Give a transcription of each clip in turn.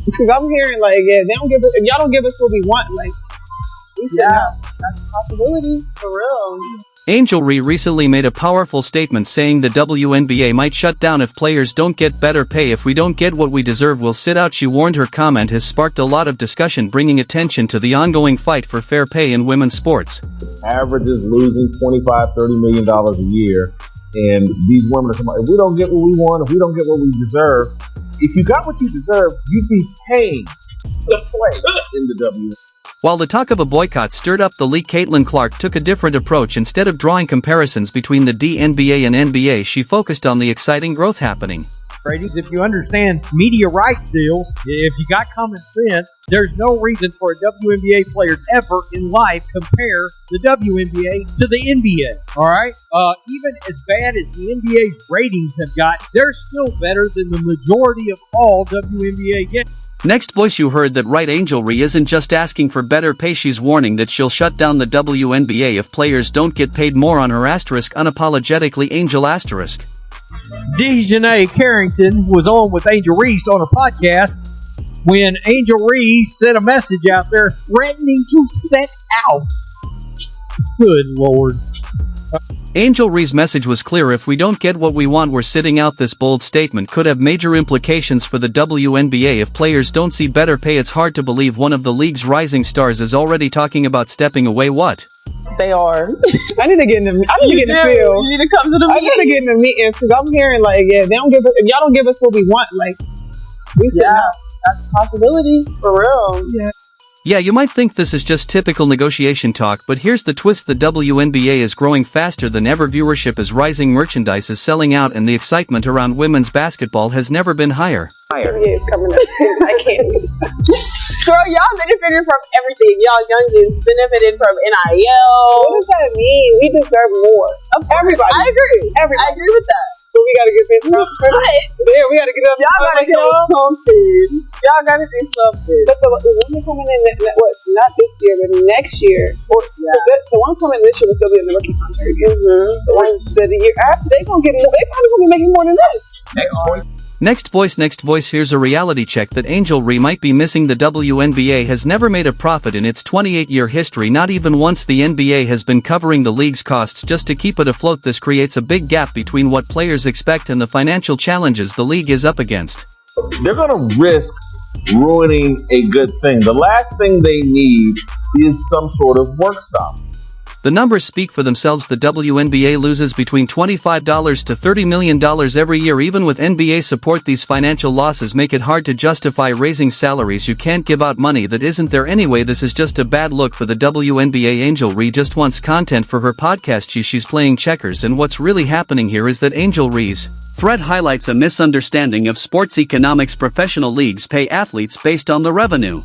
Because I'm hearing like, yeah, they don't give us, if y'all don't give us what we want, like, we said no. That's a possibility for real. Angel Reese recently made a powerful statement saying the WNBA might shut down if players don't get better pay. If we don't get what we deserve, we'll sit out, she warned. Her comment has sparked a lot of discussion, bringing attention to the ongoing fight for fair pay in women's sports. Average is losing $25-30 million a year, and these women are coming, if we don't get what we want, if we don't get what we deserve, if you got what you deserve, you'd be paying to play in the WNBA. While the talk of a boycott stirred up the league, Caitlin Clark took a different approach. Instead of drawing comparisons between the WNBA and NBA, she focused on the exciting growth happening. If you understand media rights deals, if you got common sense, there's no reason for a WNBA player ever in life compare the WNBA to the NBA. All right? Even as bad as the NBA's ratings have got, they're still better than the majority of all WNBA games. Next voice you heard that right. Angel Reese isn't just asking for better pay, she's warning that she'll shut down the WNBA if players don't get paid more. On her asterisk unapologetically Angel asterisk. Jaane Carrington was on with Angel Reese on a podcast when Angel Reese sent a message out there threatening to set out. Good Lord. Angel Reese's message was clear: if we don't get what we want, we're sitting out. This bold statement could have major implications for the WNBA if players don't see better pay. It's hard to believe one of the league's rising stars is already talking about stepping away. What? They are. I need to get in the field. You need to come to the meeting. I need to get in the meetings because I'm hearing like, yeah, they don't give us, if y'all don't give us what we want, like, we said no. That's a possibility for real. Yeah, you might think this is just typical negotiation talk, but here's the twist: the WNBA is growing faster than ever, viewership is rising, merchandise is selling out, and the excitement around women's basketball has never been higher. Yeah, it's coming up. I can't. Girl, y'all benefited from everything. Y'all youngins benefited from NIL. What does that mean? We deserve more. Of everybody. I agree. I agree with that. So we gotta get this up. Yeah, we gotta get up. Y'all gotta do something. Y'all gotta do something. But the women coming in, not this year, but next year. Or the ones coming this year will still be in the rookie contract. The ones that the year after, they probably gonna be making more than this. Next voice, here's a reality check that Angel Reese might be missing. The WNBA has never made a profit in its 28-year history, not even once. The NBA has been covering the league's costs just to keep it afloat. This creates a big gap between what players expect and the financial challenges the league is up against. They're going to risk ruining a good thing. The last thing they need is some sort of work stop. The numbers speak for themselves. The WNBA loses between $25 to $30 million every year. Even with NBA support, these financial losses make it hard to justify raising salaries. You can't give out money that isn't there anyway. This is just a bad look for the WNBA. Angel Reese just wants content for her podcast. She's playing checkers, and what's really happening here is that Angel Reese's thread highlights a misunderstanding of sports economics. Professional leagues pay athletes based on the revenue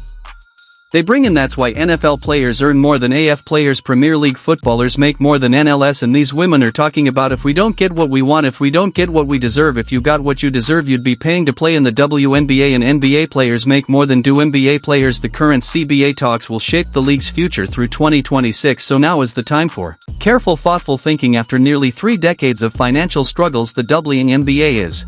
they bring in. That's why NFL players earn more than AF players. Premier League footballers make more than NLS, and these women are talking about if we don't get what we want, if we don't get what we deserve. If you got what you deserve, you'd be paying to play in the WNBA, and NBA players make more than do NBA players. The current CBA talks will shape the league's future through 2026, so now is the time for careful, thoughtful thinking. After nearly 3 decades of financial struggles, the WNBA is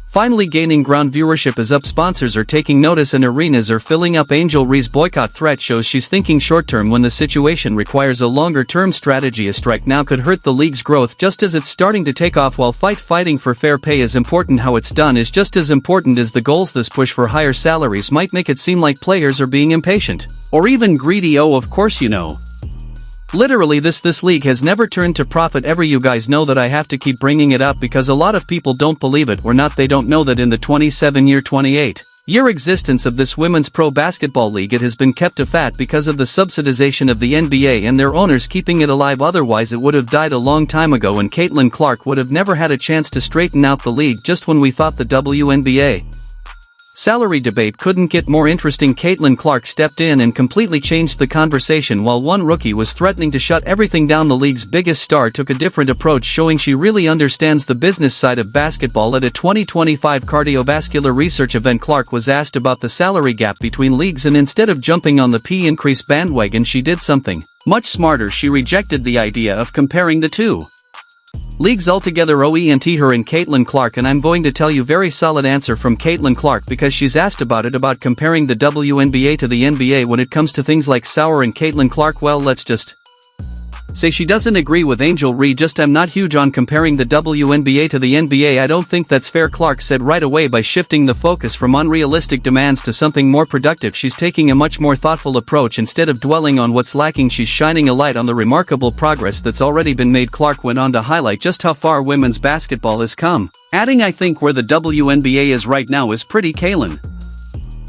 finally gaining ground. Viewership is up, sponsors are taking notice, and arenas are filling up. Angel Reese's boycott threat shows she's thinking short-term when the situation requires a longer-term strategy. A strike now could hurt the league's growth just as it's starting to take off. While fighting for fair pay is important, how it's done is just as important as the goals. This push for higher salaries might make it seem like players are being impatient or even greedy. Oh, of course, you know. Literally, this league has never turned to profit ever. You guys know that I have to keep bringing it up because a lot of people don't believe it, or not, they don't know that in the 28-year existence of this women's pro basketball league, it has been kept afloat because of the subsidization of the NBA and their owners keeping it alive. Otherwise it would have died a long time ago, and Caitlin Clark would have never had a chance to straighten out the league. Just when we thought the WNBA salary debate couldn't get more interesting, Caitlin Clark stepped in and completely changed the conversation. While one rookie was threatening to shut everything down, the league's biggest star took a different approach, showing she really understands the business side of basketball. At a 2025 cardiovascular research event, Clark was asked about the salary gap between leagues, and instead of jumping on the pay increase bandwagon, she did something much smarter. She rejected the idea of comparing the two. Leagues altogether OENT her and Caitlin Clark, and I'm going to tell you very solid answer from Caitlin Clark because she's asked about comparing the WNBA to the NBA when it comes to things like sour, and Caitlin Clark, well, let's just say she doesn't agree with Angel Reese. Just I'm not huge on comparing the WNBA to the NBA. I don't think that's fair, Clark said right away. By shifting the focus from unrealistic demands to something more productive, she's taking a much more thoughtful approach. Instead of dwelling on what's lacking, she's shining a light on the remarkable progress that's already been made. Clark went on to highlight just how far women's basketball has come, adding, I think where the WNBA is right now is pretty Caitlin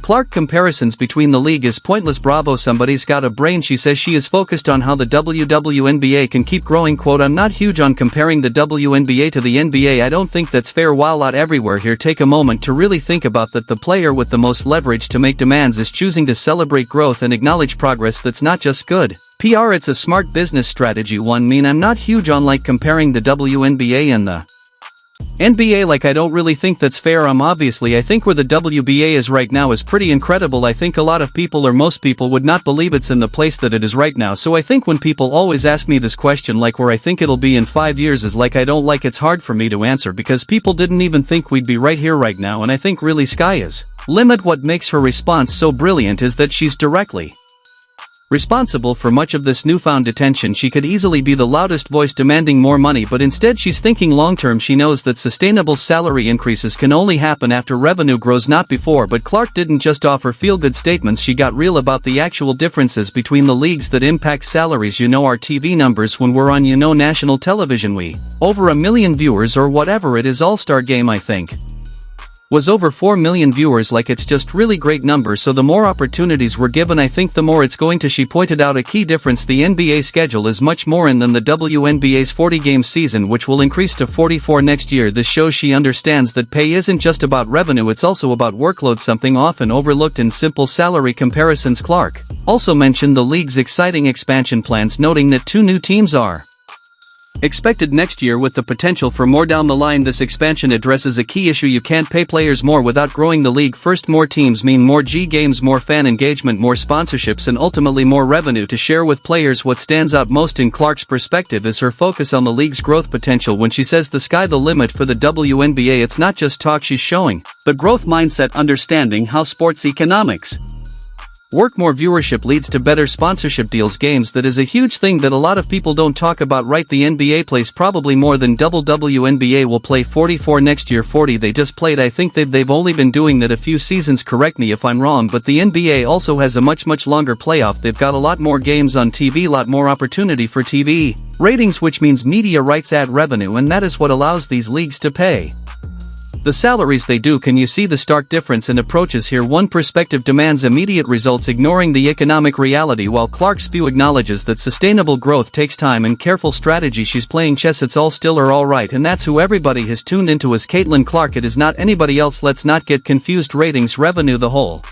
Clark. Comparisons between the league is pointless. Bravo, somebody's got a brain. She says she is focused on how the WNBA can keep growing. Quote, I'm not huge on comparing the WNBA to the NBA. I don't think that's fair. While not everywhere here, take a moment to really think about that. The player with the most leverage to make demands is choosing to celebrate growth and acknowledge progress. That's not just good PR, it's a smart business strategy. I'm not huge on comparing the WNBA and the NBA. I don't really think that's fair. I think where the WBA is right now is pretty incredible. I think a lot of people, or most people, would not believe it's in the place that it is right now. So I think when people always ask me this question, where I think it'll be in 5 years, is I don't it's hard for me to answer because people didn't even think we'd be right here right now, and I think really sky is limit. What makes her response so brilliant is that she's directly responsible for much of this newfound attention. She could easily be the loudest voice demanding more money, but instead she's thinking long-term. She knows that sustainable salary increases can only happen after revenue grows, not before. But Clark didn't just offer feel-good statements, she got real about the actual differences between the leagues that impact salaries. Our TV numbers when we're on national television, we over 1 million viewers or whatever it is. All-Star Game, I think, was over 4 million viewers. It's just really great numbers. So the more opportunities we're given, I think the more it's going to. She pointed out a key difference: the NBA schedule is much more in than the WNBA's 40-game season, which will increase to 44 next year. This shows she understands that pay isn't just about revenue, it's also about workload, something often overlooked in simple salary comparisons. Clark also mentioned the league's exciting expansion plans, noting that 2 new teams are expected next year with the potential for more down the line. This expansion addresses a key issue: you can't pay players more without growing the league. First, more teams mean more games, more fan engagement, more sponsorships, and ultimately more revenue to share with players. What stands out most in Clark's perspective is her focus on the league's growth potential. When she says the sky the limit for the WNBA, it's not just talk. She's showing the growth mindset, understanding how sports economics work. More viewership leads to better sponsorship deals. Games, that is a huge thing that a lot of people don't talk about, right? The NBA plays probably more than double. WNBA will play 44 next year. 40 they just played. I think they've only been doing that a few seasons, correct me if I'm wrong, but the NBA also has a much longer playoff. They've got a lot more games on TV, lot more opportunity for TV ratings, which means media rights ad revenue, and that is what allows these leagues to pay the salaries they do. Can you see the stark difference in approaches here? One perspective demands immediate results, ignoring the economic reality, while Clark Spew acknowledges that sustainable growth takes time and careful strategy. She's playing chess. It's all still or all right, and that's who everybody has tuned into as Caitlin Clark. It is not anybody else. Let's not get confused. Ratings, revenue, the whole